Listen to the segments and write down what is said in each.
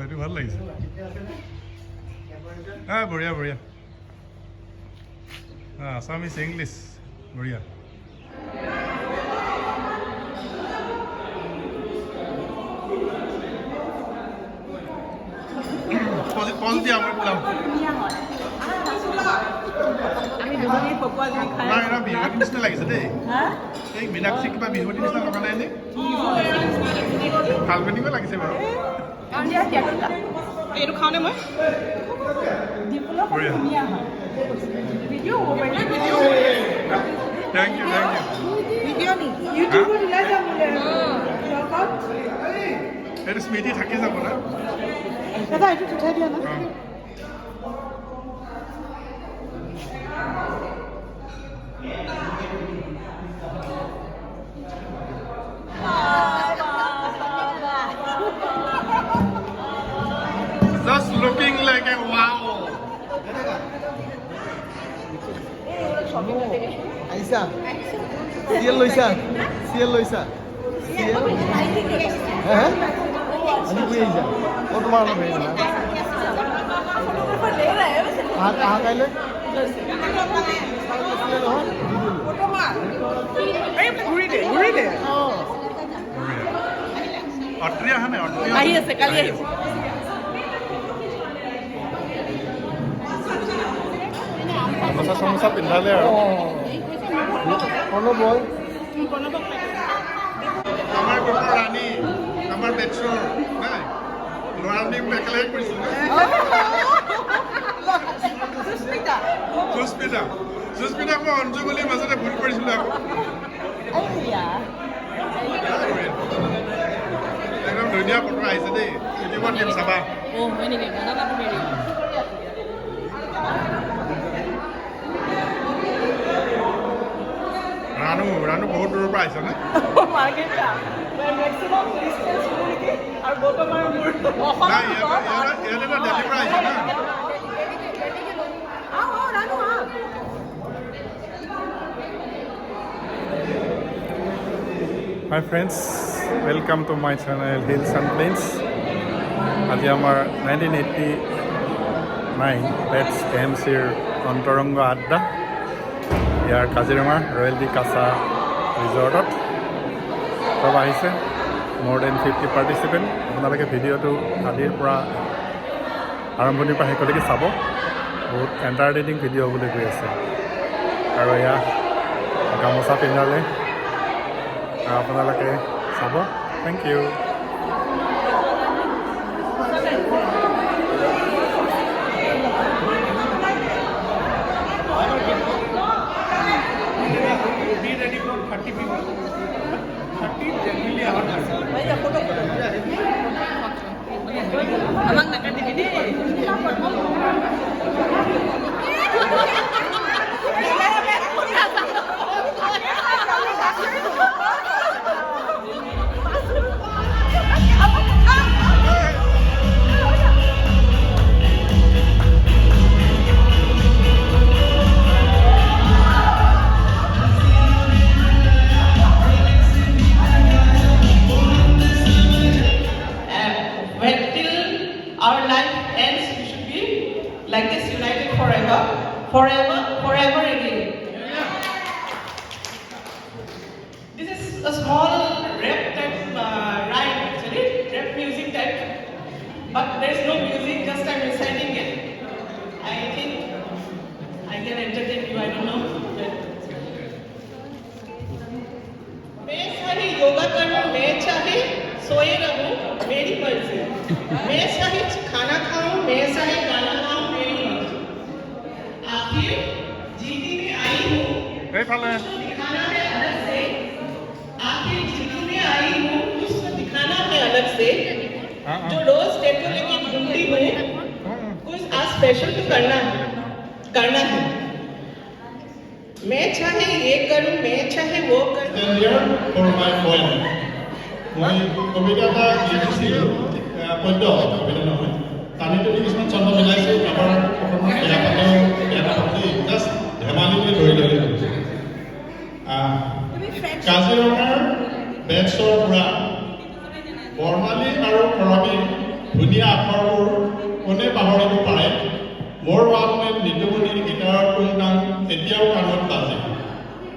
এইটো ভাল লাগিছে বঢ়িয়া বঢ়িয়া আছামিজ ইংলিছ বঢ়িয়া পজিটিভ আমাৰ বললাম আমি দুজনেই পকোৱা জুই খাই নাই না বিহুৰ নিচিনা লাগিছে দেই এই মীনাক্ষী কিবা বিহুৰ নিচিনা লগা নাই নে ভাল পেনিঙো লাগিছে বাৰু এইটো খাওঁনে মই বঢ়িয়া থেংক ইউ এইটো স্মৃতি থাকি যাব না দাদা এইটো উঠাই দিয়া না Just looking like a wow. Aisa. Sial loisa. Sial loisa. Sial. Ani bui aisa. O tomar na bhai na. Aha kaile? ঘূৰি দে অট্ৰি আহা নাই অট্ৰি আহি আছে কালি আহিব গামোচা চামোচা পিন্ধালে আৰু প্ৰণৱ বয় আমাৰ গোটৰ ৰাণী আমাৰ বেটছৰ নাই ল'ৰাণী একেলগে কৰিছিল সুস্মিতা মই অঞ্জু বুলি মাজতে ভুল কৰিছিলোঁ আকৌ একদম ধুনীয়া ফটো আহিছে দেই ইউটিউবত দিম চাবা ৰাণু বহুত দূৰৰ পৰা আহিছে নে নাই ইয়াত এটা দিল্লীৰ পৰা আহিছে না Hi friends, welcome to my channel Hills and Plains. আজি আমাৰ 1989 Pets KMCৰ অন্তৰংগ আড্ডা ইয়াৰ কাজিৰঙা ৰয়েল ডি কাছা ৰিজৰ্টত চব আহিছে মোৰ দেন 50 পাৰ্টিচিপেণ্ট আপোনালোকে ভিডিঅ'টো আদিৰ পৰা আৰম্ভণিৰ পৰা শেষলৈকে চাব বহুত এণ্টাৰটেইনিং ভিডিঅ' বুলি কৈ আছে আৰু এয়া গামোচা পিন্ধালে আপোনালোকে চাব থেংক ইউ আমাক নাকাটিবি দেই forever again. This is a small rap type rhyme actually, rap music type, but there's no music, just I'm reciting it. I think I can entertain you, I don't know. मैं चाहे योगा करूं, मैं चाहे सोए रहूं, मेरी मर्जी. मैं चाहे खाना खाऊं, मैं चाहे गाना गाऊं, मेरी मर्जी. आखिर जीती में आई हूँ এইফালে दिखाना है अलग से आखिर जीती में आई हूँ कुछ तो दिखाना है अलग से जो रोज टैटू लेके घूमती हूँ कुछ आज स्पेशल तो करना है मैं चाहे ये करूँ मैं चाहे वो करूँ for my poem মই কবিতা এটা লিখিছিলোঁ পদ্য কবিতা নহয় টানিটো কিছুমান চন্দ মিলাইছে আমাৰ অকণমান বেয়া পালেও জাষ্ট ধেমালি বুলি ধৰি ল'লে কাজিৰঙাৰ বেটছৰ পৰা ধুনীয়া আখৰবোৰ কোনে পাহৰিব পাৰে? মোৰ ৱালমেট নিতুমণিৰ গীটাৰৰ টুংটাং এতিয়াও কাণত বাজে।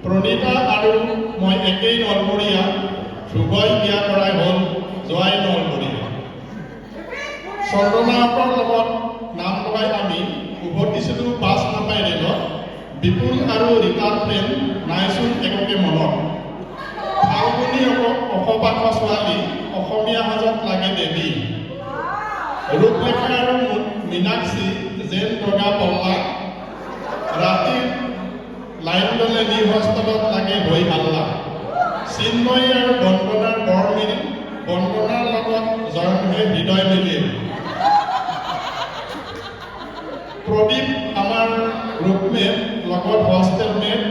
প্ৰণীতা আৰু মই একেই নলবৰীয়া, ধ্ৰুৱই বিয়া কৰাই হ'ল জোৱাই নলবৰীয়া। চন্দ্ৰনাথৰ লগত নাম লগাই আমি উভতিছিলোঁ বাছ নাপাই ৰেলত। বিপুল আৰু ৰীতাৰ প্ৰেম নাইচোন একোকে মনত। ফাল্গুনী অসপাঠ ছোৱালী, অসমীয়া সাজত লাগে দেৱী। ৰূপলেখা আৰু মীনাক্ষী যেন বগা পল্লা, ৰাতিৰ লাইন ল'লে নিহস্তলত লাগে হৈ হাল্লা। চিন্ময়ী আৰু বন্দনাৰ বৰ মিল, বন্দনাৰ লগত জয়ন্তহে হৃদয় মিলিল। প্ৰদীপ আমাৰ গ্ৰুপমেট, লগত হোষ্টেলমেট,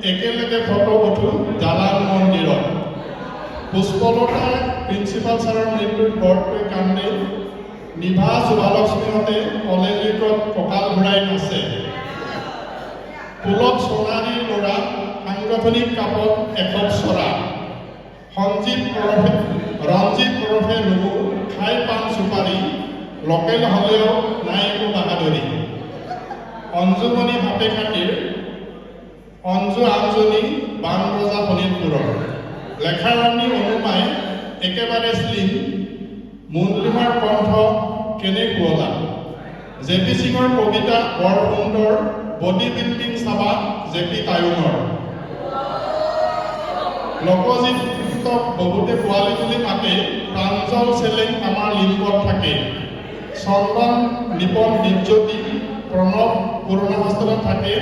একেলগে ফটো উঠো জালাল মন্দিৰত। পুষ্পলতা প্ৰিন্সিপাল ছাৰৰ মৃত্যুত বৰকৈ কান্দে। নিভা শুভালক্ষ্মীহঁতে কলেজ উইকত কঁকাল ঘূৰাই নাচে। পুলক সোণাৰীৰ ল'ৰা সাংগঠনিক কাপত একক চৰা। ৰঞ্জিত ওৰফে ৰুবু খাই পাণ চুপাৰি, লোকেল হ'লেও নাই একো বাহাদুৰি। অঞ্জুমণি হাতেখাতিৰ, অঞ্জু আমজনী বানৰজা শোণিতপুৰৰ। লেখাৰাণী অনুমাই একেবাৰে শ্লিম, মুনলিমাৰ কণ্ঠ কেনে কুঁৱলা। জেপি সিঙৰ কবিতা বৰ সুন্দৰ, বডি বিল্ডিং চাবা জেপি তায়ুঙৰ। লোকজিতক বহুতে পোৱালি বুলি মাতে, প্ৰাঞ্জল চেলেং আমাৰ লিংকত থাকে। চন্দন নিপন দীপজ্যোতি প্ৰণৱ পুৰণা হোষ্টেলত থাকে।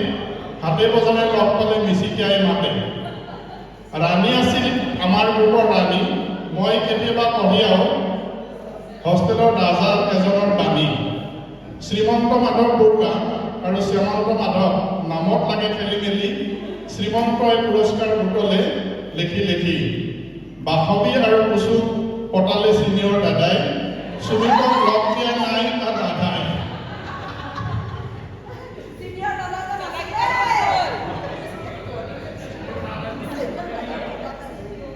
হাতে বজাৰে লগ পালে মিচিকিয়াই মাতে। ৰাণী আছিল আমাৰ গ্ৰুপৰ ৰাণী, মই কেতিয়াবা কঢ়িয়াও হোষ্টেলৰ ৰাজা এজনৰ বাণী। শ্ৰীমন্ত মাধৱ বৰুৱা আৰু শ্যামন্ত মাধৱ নামত লাগে খেলি মেলি। শ্ৰীমন্তই পুৰস্কাৰ বুটলে লেখি লেখি। বাসৱী আৰু কুচুক পতালে ছিনিয়ৰ দাদাই, সুমিতক লগ দিয়া নাই তাত আধাই।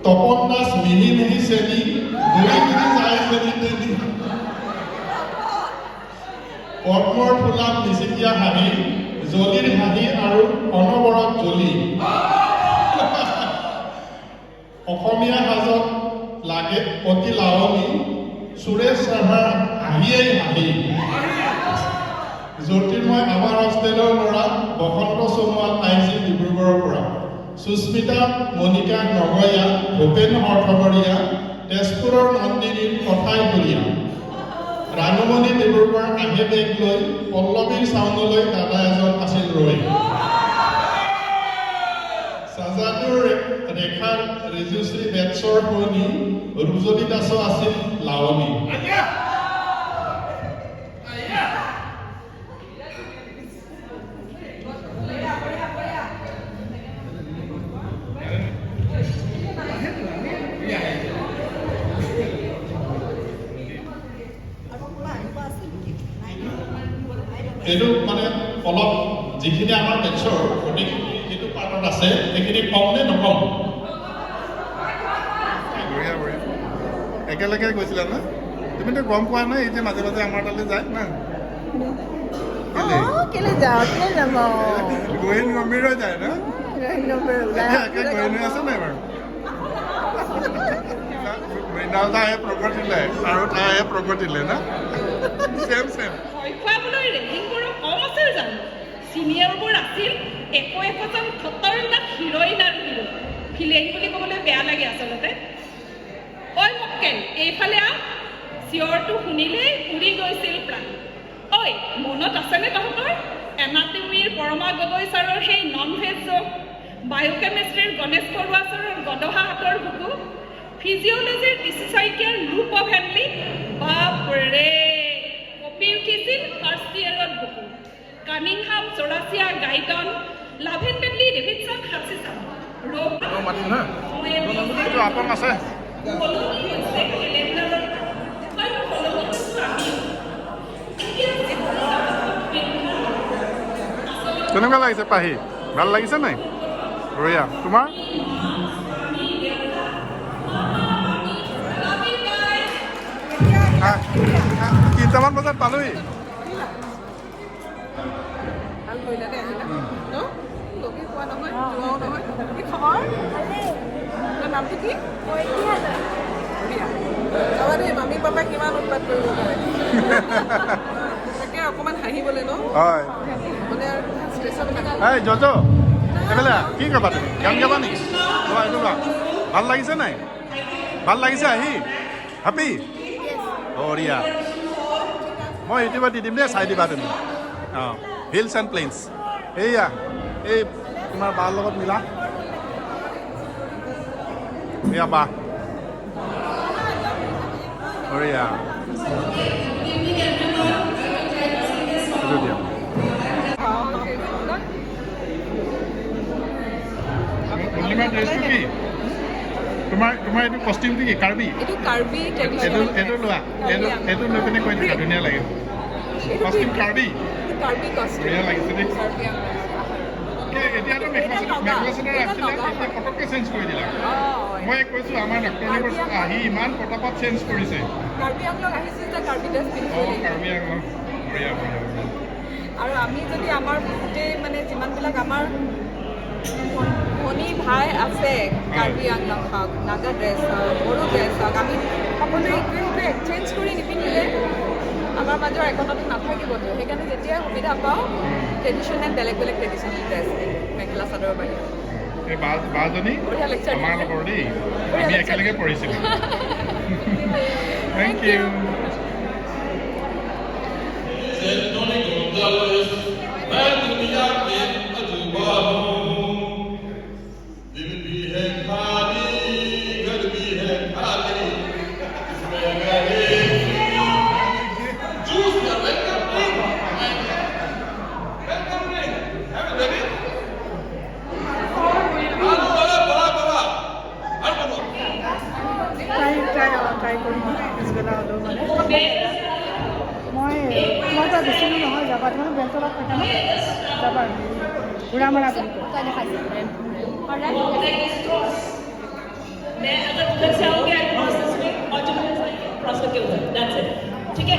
তপন দাস মিহি মিহি চেনি, ঘূৰি ঘূৰি যায় চেনি তেনি। পদ্মৰ ফুলাত মিচিকিয়া হাঁহি, জলিৰ হাঁহি আৰু অনবৰত জলি। অসমীয়া সাজত লাগে অতি লাৱনী, সুৰেশ ৰাভাৰ হাঁহিয়েই হাঁহি। জ্যোতিৰ্ময় আমাৰ হোষ্টেলৰ ল'ৰা, বসন্ত সোণোৱাল আহিছিল ডিব্ৰুগড়ৰ পৰা। সুস্মিতা মণিকা নগৰীয়া, ভূপেন হৰ্থবৰীয়া, তেজপুৰৰ নন্দিনীৰ কথাই সুৰীয়া। ৰাণুমণি ডিব্ৰুগড় আহে বেগ লৈ, পল্লৱীৰ চাউনলৈ দাদা এজন আছিল ৰৈ। চাজাদুৰ ৰেখাৰ ৰিজুশ্ৰী বেটছৰ শৈনী, ৰূপজ্যোতি দাস আছিল লাৱনী। এইটো মানে অলপ যিখিনি আমাৰ বেটছৰ গোটেইখিনি যিটো পাৰ্টত আছে সেইখিনি কম নে নকম? বঢ়িয়া বঢ়িয়া। একেলগে গৈছিলা না? তুমিতো গম পোৱা নাই, এই যে মাজে মাজে আমাৰ তালৈ যায় না? কেলে যাওঁ, কেলে নাযাওঁ? গহীন গম্ভীৰ হৈ যায় না? একে গহীন হৈ আছে নাই বাৰু? মৃণাল দায়ে প্ৰগতিলে আৰু তাইয়ে প্ৰগতিলে না? চেম চেম। খুৱাবলৈ ৰেটিংবোৰো কম আছিল জানো? চিনিয়ৰবোৰ আছিল একোজন খতৰনাক হিৰইন আৰু হিৰো। ভিলেইন বুলি ক'বলৈ বেয়া লাগে আচলতে। ঐ মক্কেল, এইফালে আহ। চিঞৰটো শুনিলেই উৰি গৈছিল প্ৰাণ। ঐ, মনত আছেনে তহঁতৰ? এনাটমীৰ পৰমা গগৈ ছাৰৰ সেই নন ভেজ জোক, বায়'কেমিষ্ট্ৰিৰ গণেশ বৰুৱা ছাৰৰ গদহা হাতৰ বুকু, ফিজিঅ'লজিৰ টিচি শইকীয়াৰ লুপ অফ হেনলি, বাপৰে কঁপি উঠিছিল ফাৰ্ষ্ট ইয়েৰত বুকু। কানিংহাম, চৰাচিয়া, গাইটন, লাভেন বেটলি, ডেভিডছন, হাছিছাম, মাতিম না? এইটো আপং আছে। কেনেকুৱা লাগিছে পাহি? ভাল লাগিছে নাই? বঢ়িয়া। তোমাৰ? তিনিটামান বজাত পালোহি ভাল কৰিলা দেই আহিলা ন লগে পোৱা নহয় যোৱাও নহয় কি খবৰ তোৰ নামটো কি বঢ়িয়া যাবা দেই মামী পাপাই কিমান উৎপাত কৰিব পাৰে তাকে অকণমান হাঁহিবলৈ ন হয় মানে আৰু ষ্ট্ৰেছত এই যজ এইফালে কি কৰিবা তুমি গান গাবা নেকি লোৱা এইটো লোৱা ভাল লাগিছে নাই ভাল লাগিছে আহি হেপী বঢ়িয়া মই ইউটিউবত দি দিম দেই চাই দিবা তুমি অঁ হিলছ এণ্ড প্লেইনছ এইয়া এই তোমাৰ বাৰ লগত মিলা এয়া বা বঢ়িয়া এইটো দিয়া পূৰ্ণিমাৰ ড্ৰেছটো কি তোমাৰ এইটো কষ্টিউমটো কি কাৰ্বি এইটো কাৰ্বি এইটো লোৱা এইটো লৈ পিনে কৈ দিবা ধুনীয়া লাগিব কষ্টিউম কাৰ্বি কাৰ্বি কষ্টিউম ধুনীয়া লাগিছে দেই কাৰ্বি এতিয়াতো মেখেলা চাদৰ আছিলে এতিয়া পটককৈ চেঞ্জ কৰি দিলা মই কৈছোঁ আমাৰ ডক্টৰ আহি ইমান পটাপট চেঞ্জ কৰিছে কাৰ্বি আংলক আহিছে যে কাৰ্বি ড্ৰেছ পিন্ধিব অঁ কাৰ্বি আংলং বঢ়িয়া বঢ়িয়া আৰু আমি যদি আমাৰ গোটেই মানে যিমানবিলাক আমাৰ ভনী ভাই আছে কাৰ্বি আংলং হওক নাগা ড্ৰেছ হওক বড়ো ড্ৰেছ হওক আমি সকলোৱে ইটোৱে এক্সচেঞ্জ কৰি নিপিন্ধিলে আমাৰ মাজৰ একতাটো নাথাকিবতো সেইকাৰণে যেতিয়াই সুবিধা পাওঁ ট্ৰেডিশ্যনেল বেলেগ বেলেগ ট্ৰেডিশ্যনেল ড্ৰেছ মেখেলা চাদৰৰ বাহিৰে এই বাজনী বঢ়িয়া লেকচাৰ আমাৰ লগৰ দেই বঢ়িয়া আমি লেকচাৰ একেলগে পঢ়িছিলোঁ থেংক ইউ ট্ৰাই কৰিম পিছবেলা হ'লেও মানে মই তাৰ বেছি দূৰ নহয় যাবা তোমালোক বেলতলাত থাকে ন যাবা ঘূৰামাৰা বুলি কয় मैं अगर उधर से आओगे across this way और जो क्रॉस करके उधर दैट्स इट ठीक है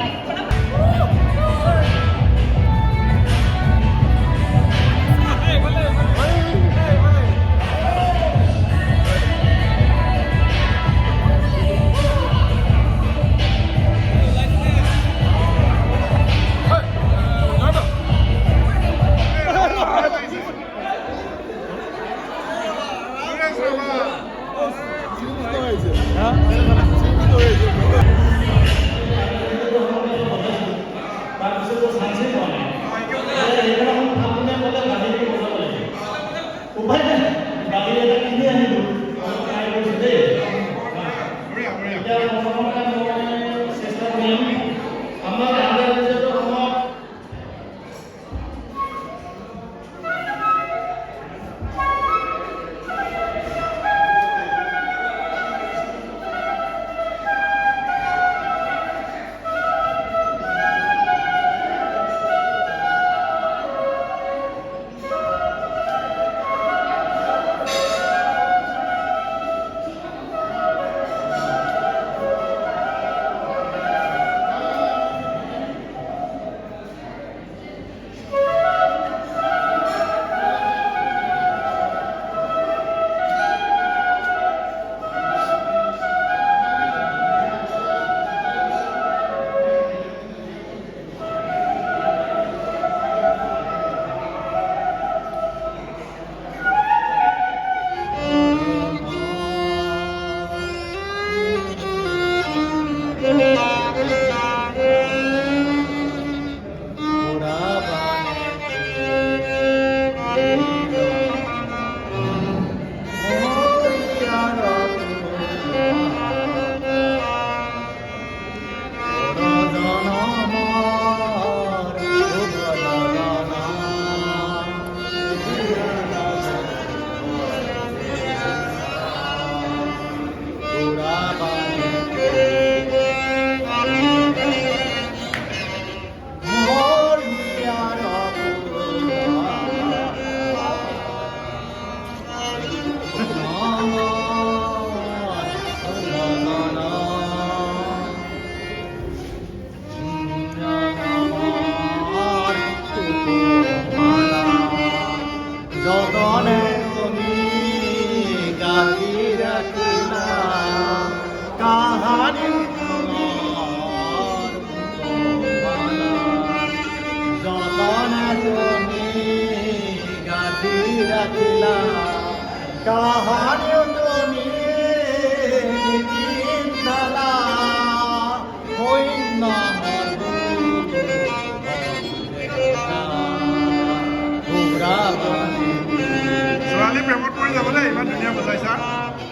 ছোৱালী প্ৰেমত পৰি যাব দেই ইমান ধুনীয়া বুজাইছা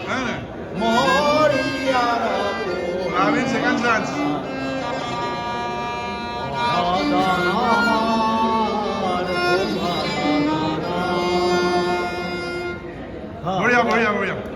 হয় নাই লাভ ইন ছেকেণ্ড চান্স বঢ়িয়া বঢ়িয়া বঢ়িয়া